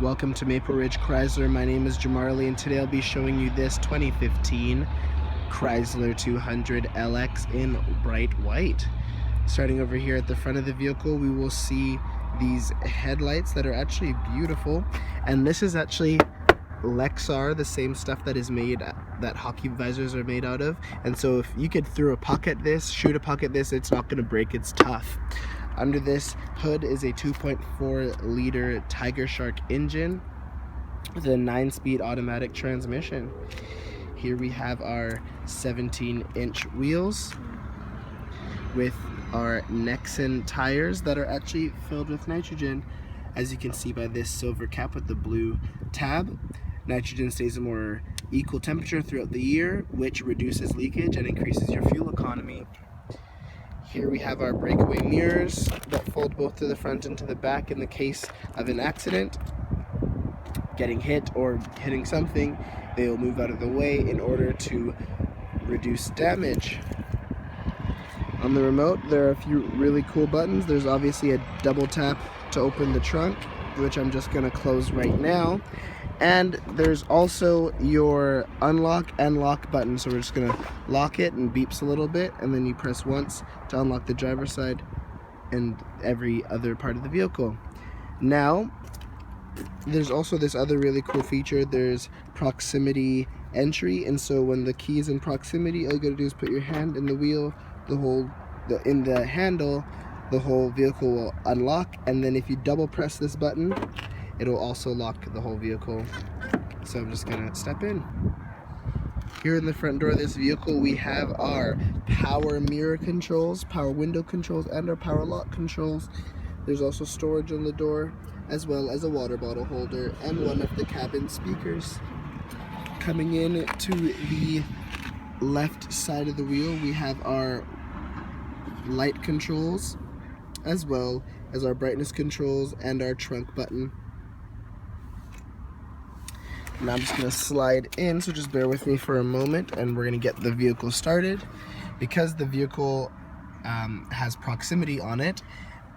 Welcome to Maple Ridge Chrysler. My name is Jamarly, and today I'll be showing you this 2015 Chrysler 200 LX in bright white. Starting over here at the front of the vehicle, we will see these headlights that are actually beautiful, and this is actually Lexar, the same stuff that is made, that hockey visors are made out of. And so if you could throw a puck at this, shoot a puck at this, it's not going to break, it's tough. Under this hood is a 2.4 liter Tiger Shark engine with a 9-speed automatic transmission. Here we have our 17-inch wheels with our Nexen tires that are actually filled with nitrogen, as you can see by this silver cap with the blue tab. Nitrogen stays a more equal temperature throughout the year, which reduces leakage and increases your fuel economy. Here we have our breakaway mirrors that fold both to the front and to the back in the case of an accident. Getting hit or hitting something, they will move out of the way in order to reduce damage. On the remote, there are a few really cool buttons. There's obviously a double tap to open the trunk, which I'm just going to close right now. And there's also your unlock and lock button. So we're just going to lock it, and beeps a little bit, and then you press once to unlock the driver's side and every other part of the vehicle. Now, there's also this other really cool feature. There's proximity entry, and so when the key is in proximity, all you gotta do is put your hand in the wheel, in the handle, the whole vehicle will unlock, and then if you double press this button, it'll also lock the whole vehicle. So I'm just gonna step in. Here in the front door of this vehicle, we have our power mirror controls, power window controls, and our power lock controls. There's also storage on the door, as well as a water bottle holder and one of the cabin speakers. Coming in to the left side of the wheel, we have our light controls, as well as our brightness controls and our trunk button. Now I'm just going to slide in, so just bear with me for a moment, and we're going to get the vehicle started. Because the vehicle has proximity on it,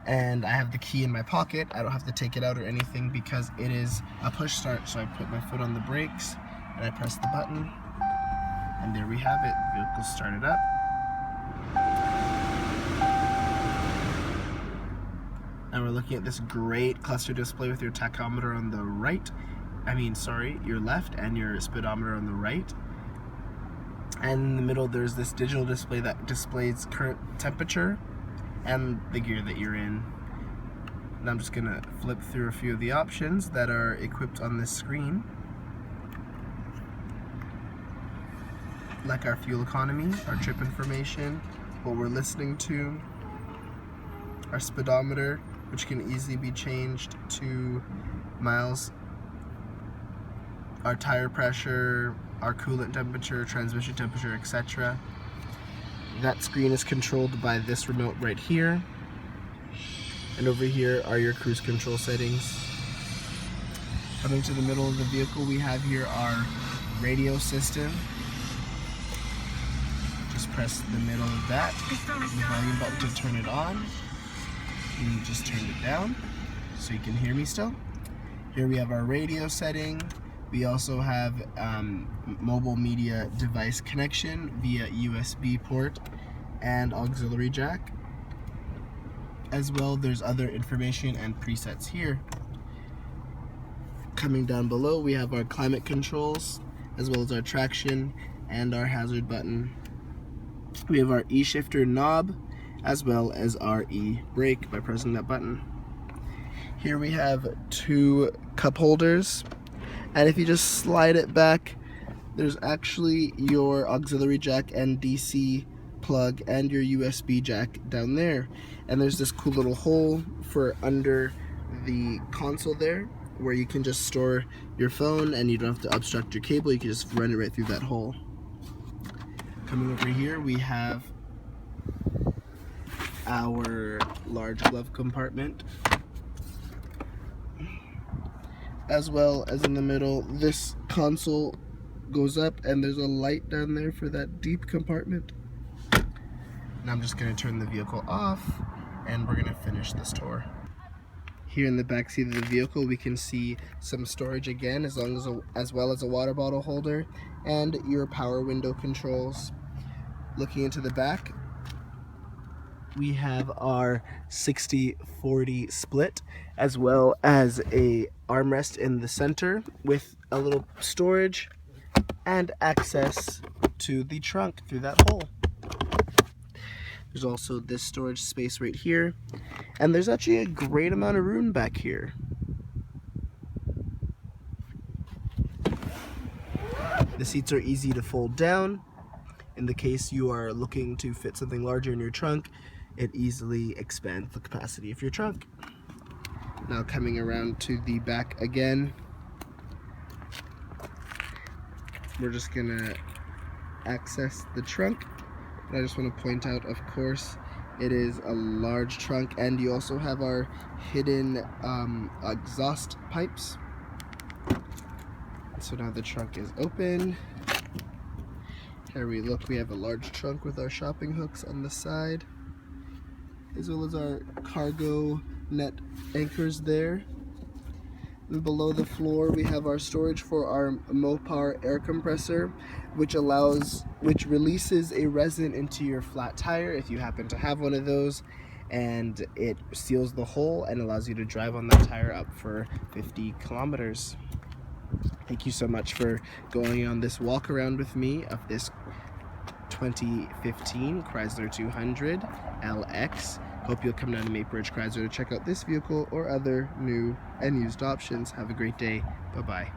and I have the key in my pocket, I don't have to take it out or anything because it is a push start. So I put my foot on the brakes and I press the button, and there we have it. Vehicle started up. And we're looking at this great cluster display with your tachometer on the right. Your left, and your speedometer on the right. And in the middle, there's this digital display that displays current temperature and the gear that you're in. And I'm just gonna flip through a few of the options that are equipped on this screen, like our fuel economy, our trip information, what we're listening to, our speedometer, which can easily be changed to miles, our tire pressure, our coolant temperature, transmission temperature, etc. That screen is controlled by this remote right here. And over here are your cruise control settings. Coming to the middle of the vehicle, we have here our radio system. Just press the middle of that, the volume button to turn it on. And you just turned it down so you can hear me still. Here we have our radio setting. We also have mobile media device connection via USB port and auxiliary jack. As well, there's other information and presets here. Coming down below, we have our climate controls, as well as our traction and our hazard button. We have our E-shifter knob, as well as our E-brake by pressing that button. Here we have 2 cup holders. And if you just slide it back, there's actually your auxiliary jack and DC plug and your USB jack down there. And there's this cool little hole for under the console there, where you can just store your phone and you don't have to obstruct your cable. You can just run it right through that hole. Coming over here, we have our large glove compartment, as well as in the middle, this console goes up and there's a light down there for that deep compartment. Now I'm just going to turn the vehicle off and we're going to finish this tour. Here in the back seat of the vehicle, we can see some storage again, as well as a water bottle holder and your power window controls. Looking into the back, we have our 60/40 split, as well as a armrest in the center with a little storage and access to the trunk through that hole. There's also this storage space right here, and there's actually a great amount of room back here. The seats are easy to fold down. In the case you are looking to fit something larger in your trunk, it easily expands the capacity of your trunk. Now coming around to the back again, we're just gonna access the trunk. But I just want to point out, of course, it is a large trunk, and you also have our hidden exhaust pipes. So now the trunk is open. Here we look, we have a large trunk with our shopping hooks on the side, as well as our cargo net anchors there. And below the floor we have our storage for our Mopar air compressor, which releases a resin into your flat tire if you happen to have one of those, and it seals the hole and allows you to drive on that tire up for 50 kilometers. Thank you so much for going on this walk around with me of this 2015 Chrysler 200 LX. Hope you'll come down to Maple Ridge Chrysler to check out this vehicle or other new and used options. Have a great day. Bye-bye.